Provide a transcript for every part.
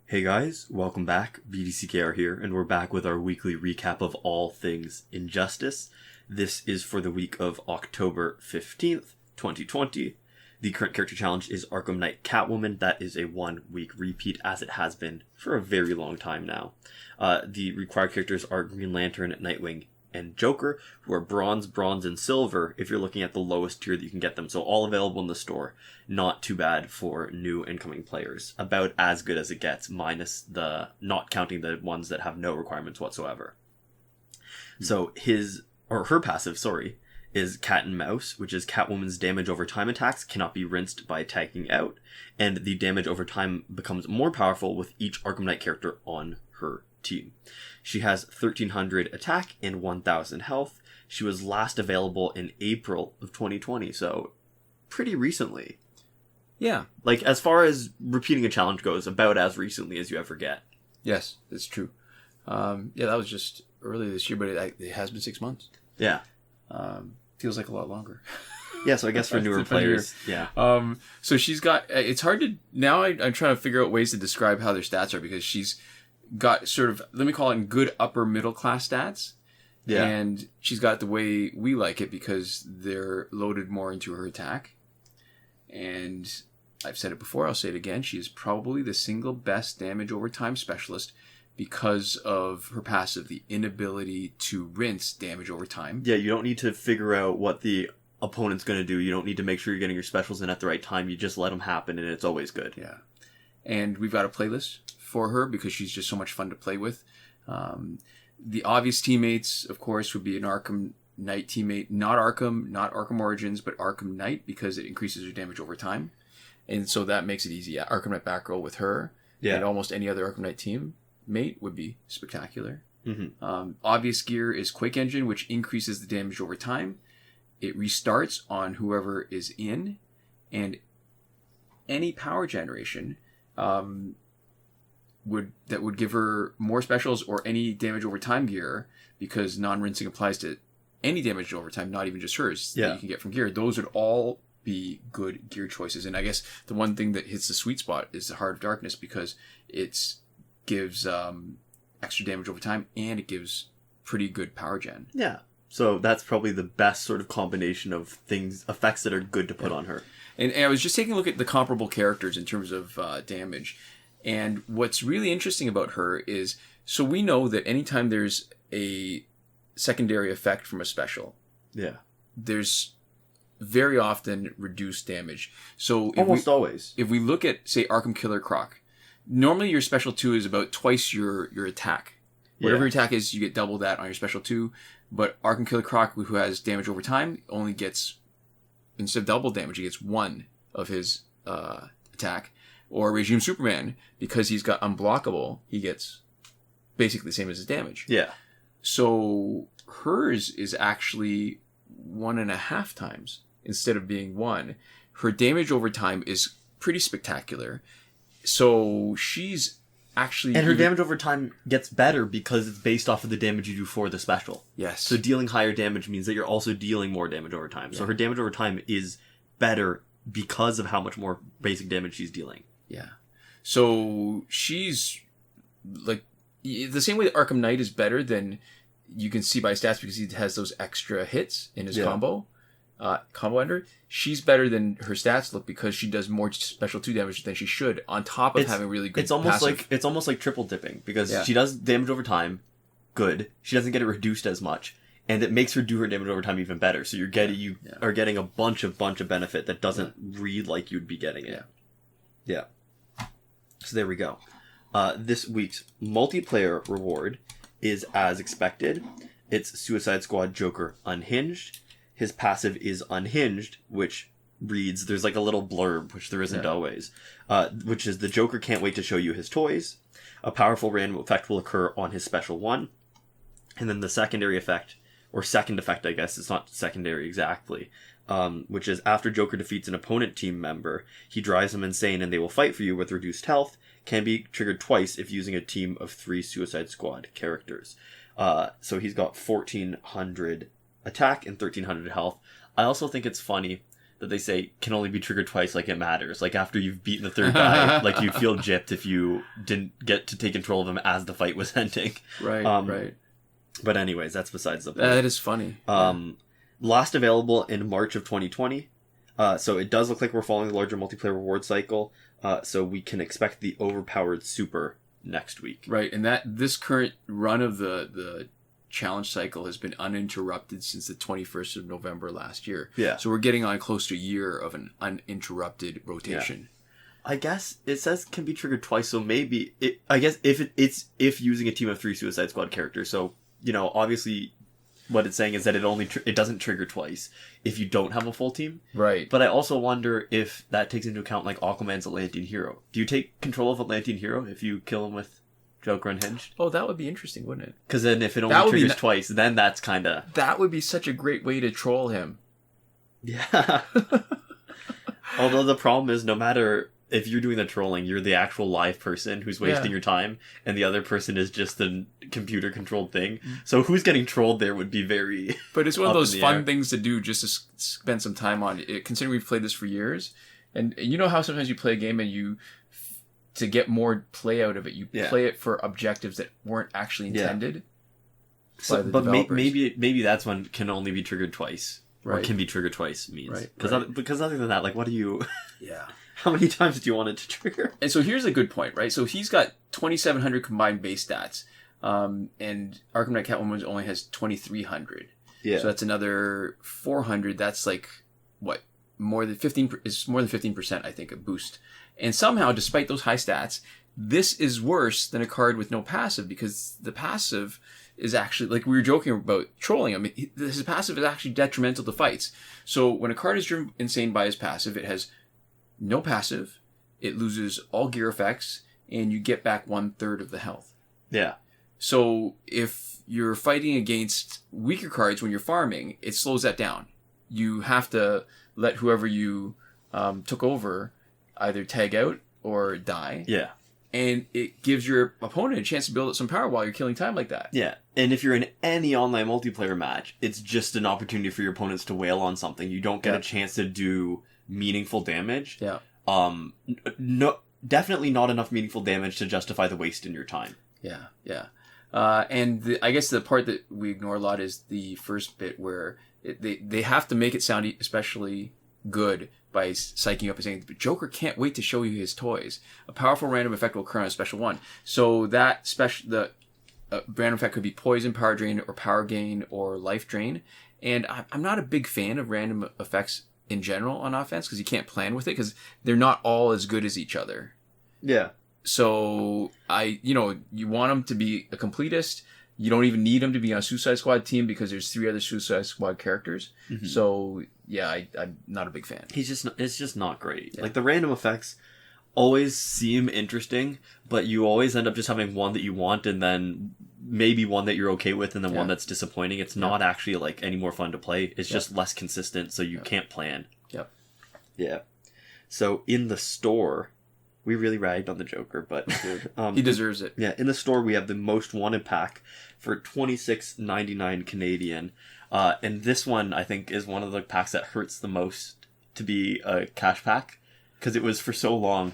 Hey guys, welcome back. BDCKR here, and we're back with our weekly recap of all things Injustice. This is for the week of October 15th, 2020. The current character challenge is Arkham Knight Catwoman. That is a 1 week repeat, as it has been for a very long time now. The required characters are Green Lantern, Nightwing, and Joker, who are bronze, and silver if you're looking at the lowest tier that you can get them. So all available in the store. Not too bad for new incoming players. About as good as it gets, minus the not counting the ones that have no requirements whatsoever. So her passive, is Cat and Mouse, which is Catwoman's damage over time attacks cannot be rinsed by tagging out, and the damage over time becomes more powerful with each Arkham Knight character on her team. She has 1300 attack and 1000 health. She was last available in April of 2020, so pretty recently. Yeah. Like, as far as repeating a challenge goes, about as recently as you ever get. Yes, that's true. That was just earlier this year, but it has been 6 months. Yeah. Feels like a lot longer. Yeah, so I guess for newer players, yeah. So she's got, it's hard to, now I'm trying to figure out ways to describe how their stats are, because she's got sort of, let me call it good upper middle class stats. Yeah. And she's got the way we like it, because they're loaded more into her attack. And I've said it before, I'll say it again, she is probably the single best damage over time specialist because of her passive, the inability to rinse damage over time. Yeah, you don't need to figure out what the opponent's going to do. You don't need to make sure you're getting your specials in at the right time. You just let them happen, and it's always good. Yeah. And we've got a playlist for her because she's just so much fun to play with. The obvious teammates, of course, would be an Arkham Knight teammate. Not Arkham Origins, but Arkham Knight, because it increases her damage over time. And so that makes it easy. Yeah, Arkham Knight Batgirl with her. Yeah. And almost any other Arkham Knight teammate would be spectacular. Mm-hmm. Obvious gear is Quake Engine, which increases the damage over time. It restarts on whoever is in, and any power generation would give her more specials, or any damage over time gear, because non-rinsing applies to any damage over time, not even just hers, that you can get from gear. Those would all be good gear choices. And I guess the one thing that hits the sweet spot is the Heart of Darkness, because it gives extra damage over time, and it gives pretty good power gen. Yeah. So that's probably the best sort of combination of effects that are good to put on her. And I was just taking a look at the comparable characters in terms of damage. And what's really interesting about her is, so we know that anytime there's a secondary effect from a special, there's very often reduced damage. So always. If we look at, say, Arkham Killer Croc, normally your special 2 is about twice your attack. Whatever your attack is, you get double that on your special 2. But Arkham Killer Croc, who has damage over time, only gets, instead of double damage, he gets 1 of his attack. Or Regime Superman, because he's got unblockable, he gets basically the same as his damage. Yeah. So hers is actually 1.5 times instead of being 1. Her damage over time is pretty spectacular. So she's actually... And her damage over time gets better because it's based off of the damage you do for the special. Yes. So dealing higher damage means that you're also dealing more damage over time. Yeah. So her damage over time is better because of how much more basic damage she's dealing. Yeah. So she's like the same way that Arkham Knight is better than you can see by stats, because he has those extra hits in his combo ender. She's better than her stats look, because she does more special 2 damage than she should, on top of having really good it's almost like triple dipping, because she does damage over time good. She doesn't get it reduced as much, and it makes her do her damage over time even better. So you are getting a bunch of benefit that doesn't read like you'd be getting it. Yeah. So there we go. This week's multiplayer reward is as expected. It's Suicide Squad Joker Unhinged. His passive is Unhinged, which reads, there's like a little blurb, which there isn't always, which is, the Joker can't wait to show you his toys. A powerful random effect will occur on his special 1. And then the secondary effect, or second effect, I guess, it's not secondary exactly, which is, after Joker defeats an opponent team member, he drives them insane and they will fight for you with reduced health. Can be triggered twice if using a team of 3 Suicide Squad characters. So he's got 1400 attack and 1300 health. I also think it's funny that they say can only be triggered twice, like it matters. Like after you've beaten the third guy, like you'd feel gypped if you didn't get to take control of him as the fight was ending. Right, right. But anyways, that's besides the point. That is funny. Last available in March of 2020. So it does look like we're following the larger multiplayer reward cycle. So we can expect the overpowered super next week. Right, and this current run of the challenge cycle has been uninterrupted since the 21st of November last year. Yeah. So we're getting on close to a year of an uninterrupted rotation. Yeah. I guess it says can be triggered twice, so maybe I guess if using a team of 3 Suicide Squad characters. So, you know, obviously what it's saying is that it doesn't trigger twice if you don't have a full team. Right. But I also wonder if that takes into account like Aquaman's Atlantean hero. Do you take control of Atlantean hero if you kill him with Joker Unhinged? Oh, that would be interesting, wouldn't it? Because then if it only triggers twice, then that's kind of... That would be such a great way to troll him. Yeah. Although the problem is, no matter if you're doing the trolling, you're the actual live person who's wasting your time, and the other person is just the computer-controlled thing. So who's getting trolled there would be very... But it's one of those fun things to do just to spend some time on. Considering we've played this for years, and you know how sometimes you play a game and you... To get more play out of it, you play it for objectives that weren't actually intended. So, but maybe that's one can only be triggered twice, right. Or can be triggered twice means. Right. Because other than that, like, what do you? Yeah. How many times do you want it to trigger? And so here's a good point, right? So he's got 2,700 combined base stats, and Arkham Knight Catwoman only has 2,300. Yeah. So that's another 400. That's like what more than 15 is more than 15%, I think, a boost. And somehow, despite those high stats, this is worse than a card with no passive, because the passive is actually, like we were joking about trolling. I mean, his passive is actually detrimental to fights. So when a card is driven insane by his passive, it has no passive, it loses all gear effects, and you get back 1/3 of the health. Yeah. So if you're fighting against weaker cards when you're farming, it slows that down. You have to let whoever you took over either tag out or die. Yeah. And it gives your opponent a chance to build up some power while you're killing time like that. Yeah. And if you're in any online multiplayer match, it's just an opportunity for your opponents to wail on something. You don't get a chance to do meaningful damage. Yeah. No, definitely not enough meaningful damage to justify the waste in your time. Yeah. Yeah. And I guess the part that we ignore a lot is the first bit where they have to make it sound especially good by psyching up and saying, Joker can't wait to show you his toys. A powerful random effect will occur on a special one. So that the random effect could be poison, power drain, or power gain, or life drain. And I'm not a big fan of random effects in general on offense, because you can't plan with it, because they're not all as good as each other. Yeah. So you want them to be a completist. You don't even need him to be on a Suicide Squad team because there's 3 other Suicide Squad characters. Mm-hmm. So yeah, I'm not a big fan. It's just not great. Yeah. Like the random effects always seem interesting, but you always end up just having one that you want, and then maybe one that you're okay with, and then one that's disappointing. It's not actually like any more fun to play. It's just less consistent, so you can't plan. Yep. Yeah. So in the store, we really ragged on the Joker, but he deserves it. Yeah, in the store we have the most wanted pack for $26.99 Canadian. And this one, I think, is one of the packs that hurts the most to be a cash pack, because it was for so long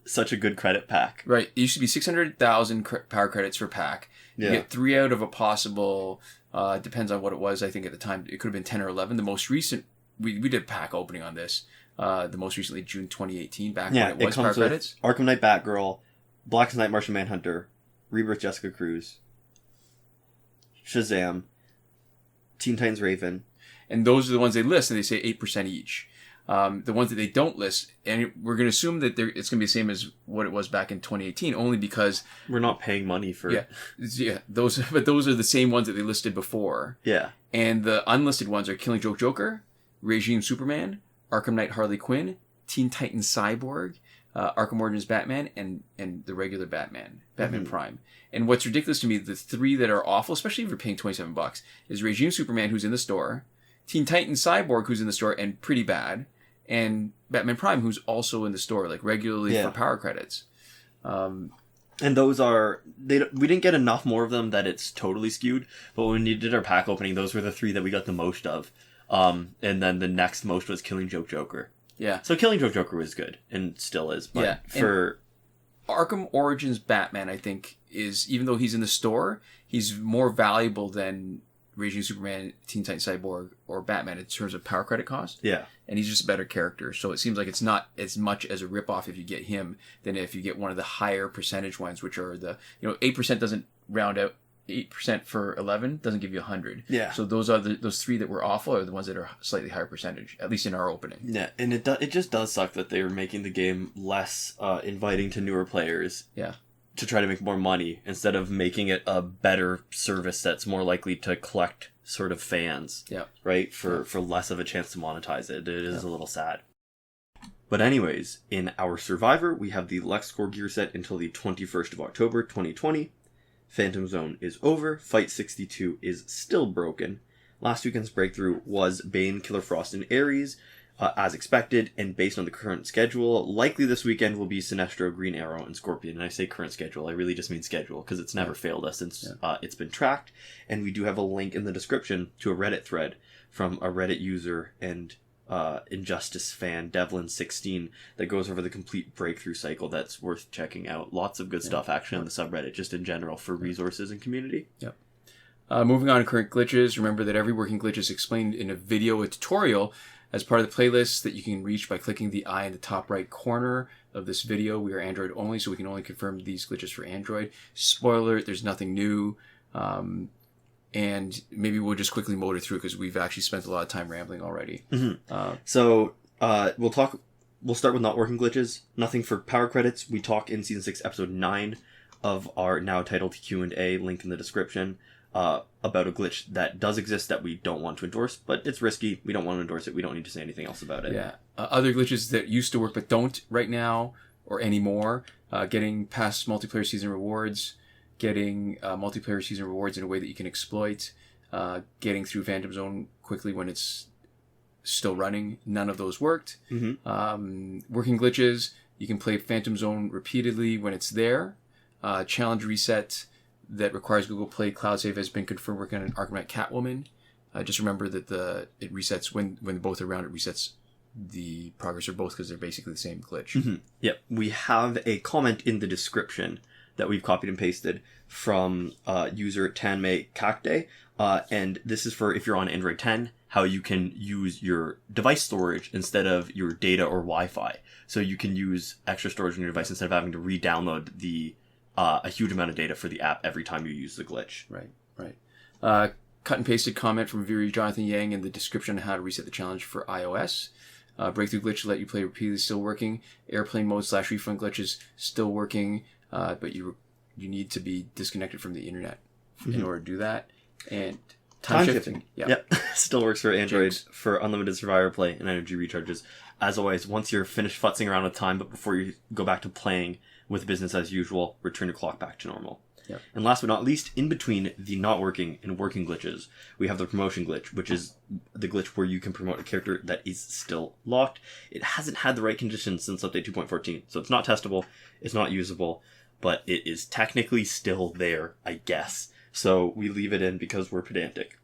such a good credit pack. Right. It used to be 600,000 power credits per pack. You get 3 out of a possible, it depends on what it was. I think at the time it could have been 10 or 11. The most recent, we did pack opening on this. The most recently, June 2018, back when it was power credits. Arkham Knight Batgirl, Black Knight Martian Manhunter, Rebirth Jessica Cruz, Shazam, Teen Titans Raven. And those are the ones they list, and they say 8% each. The ones that they don't list, and we're going to assume that it's going to be the same as what it was back in 2018, only because... We're not paying money for... Yeah, those are the same ones that they listed before. Yeah. And the unlisted ones are Killing Joke Joker, Regime Superman, Arkham Knight Harley Quinn, Teen Titans Cyborg, Arkham Origins Batman, and the regular Batman Prime. And what's ridiculous to me, the 3 that are awful, especially if you're paying $27, is Regime Superman, who's in the store, Teen Titans Cyborg, who's in the store and pretty bad, and Batman Prime, who's also in the store, like regularly for power credits. And those are... we didn't get enough more of them that it's totally skewed, but when we did our pack opening, those were the 3 that we got the most of. And then the next most was Killing Joke Joker. Yeah. So Killing Joke Joker was good and still is. But Yeah. for Arkham Origins Batman, I think, is, even though he's in the store, he's more valuable than Raging Superman, Teen Titans Cyborg, or Batman in terms of power credit cost. Yeah. And he's just a better character. So it seems like it's not as much as a ripoff if you get him than if you get one of the higher percentage ones, which are 8% doesn't round out. 8% for 11 doesn't give you 100. Yeah. So those three that were awful are the ones that are slightly higher percentage, at least in our opening. Yeah, and it just does suck that they were making the game less inviting to newer players. Yeah. To try to make more money instead of making it a better service that's more likely to collect sort of fans. Yeah. Right? For less of a chance to monetize it. It is a little sad. But anyways, in our Survivor, we have the LexCorp gear set until the 21st of October, 2020. Phantom Zone is over. Fight 62 is still broken. Last weekend's breakthrough was Bane, Killer Frost, and Ares, as expected, and based on the current schedule, likely this weekend will be Sinestro, Green Arrow, and Scorpion. And I say current schedule, I really just mean schedule, because it's never failed us since it's been tracked. And we do have a link in the description to a Reddit thread from a Reddit user and Injustice fan, Devlin16, that goes over the complete breakthrough cycle that's worth checking out. Lots of good stuff actually on the subreddit, just in general, for resources and community. Yep. Moving on to current glitches, remember that every working glitch is explained in a video, a tutorial, as part of the playlist that you can reach by clicking the eye in the top right corner of this video. We are Android only, so we can only confirm these glitches for Android. Spoiler, there's nothing new. And maybe we'll just quickly motor through because we've actually spent a lot of time rambling already. Mm-hmm. We'll start with not working glitches. Nothing for power credits. We talk in Season 6, Episode 9 of our now titled Q&A, link in the description, about a glitch that does exist that we don't want to endorse, but it's risky. We don't want to endorse it. We don't need to say anything else about it. Yeah. Other glitches that used to work but don't right now or anymore, getting past multiplayer season rewards, getting multiplayer season rewards in a way that you can exploit, getting through Phantom Zone quickly when it's still running. None of those worked. Mm-hmm. Working glitches, you can play Phantom Zone repeatedly when it's there. Challenge reset that requires Google Play Cloud Save has been confirmed working on Arkham Knight Catwoman. Just remember that it resets when both are around. It resets the progress of both because they're basically the same glitch. Mm-hmm. Yep. We have a comment in the description that we've copied and pasted from user Tanmay Kakde. And this is for if you're on Android 10, how you can use your device storage instead of your data or Wi-Fi. So you can use extra storage on your device instead of having to re-download a huge amount of data for the app every time you use the glitch. Right. Cut and pasted comment from Viri Jonathan Yang in the description on how to reset the challenge for iOS. Breakthrough glitch to let you play repeatedly still working. Airplane mode / refund glitches still working, but you need to be disconnected from the internet in order to do that. And time shifting. Yep. Still works for Android for unlimited survivor play and energy recharges. As always, once you're finished futzing around with time, but before you go back to playing with business as usual, return your clock back to normal. Yep. And last but not least, in between the not working and working glitches, we have the promotion glitch, which is the glitch where you can promote a character that is still locked. It hasn't had the right conditions since update 2.14, so it's not testable, it's not usable, but it is technically still there, I guess. So we leave it in because we're pedantic.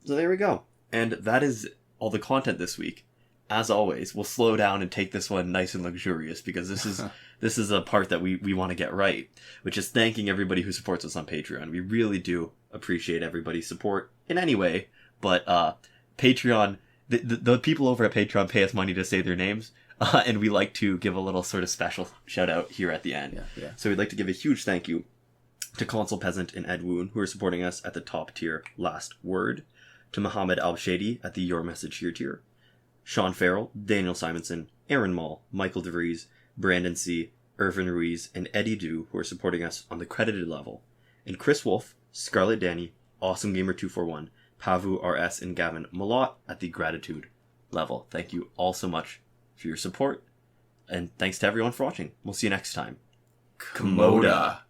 So there we go. And that is all the content this week. As always, we'll slow down and take this one nice and luxurious because this is a part that we want to get right, which is thanking everybody who supports us on Patreon. We really do appreciate everybody's support in any way, but Patreon, the people over at Patreon pay us money to say their names, and we like to give a little sort of special shout out here at the end. Yeah. So we'd like to give a huge thank you to Consul Peasant and Edwoon, who are supporting us at the top tier Last Word, to Mohammed Albshaiti at the Your Message Here tier, Shawn Farrell, Daniel Simonson, Aaron Maule, Michael DeVries, Brandon C., Irvin Ruiz, and Eddydoo, who are supporting us on the credited level, and Chris Wolff, Scarlet Dani, Awesomegamer241, Pavu RS, and Gavin Mallott at the gratitude level. Thank you all so much for your support, and thanks to everyone for watching. We'll see you next time. Komoda.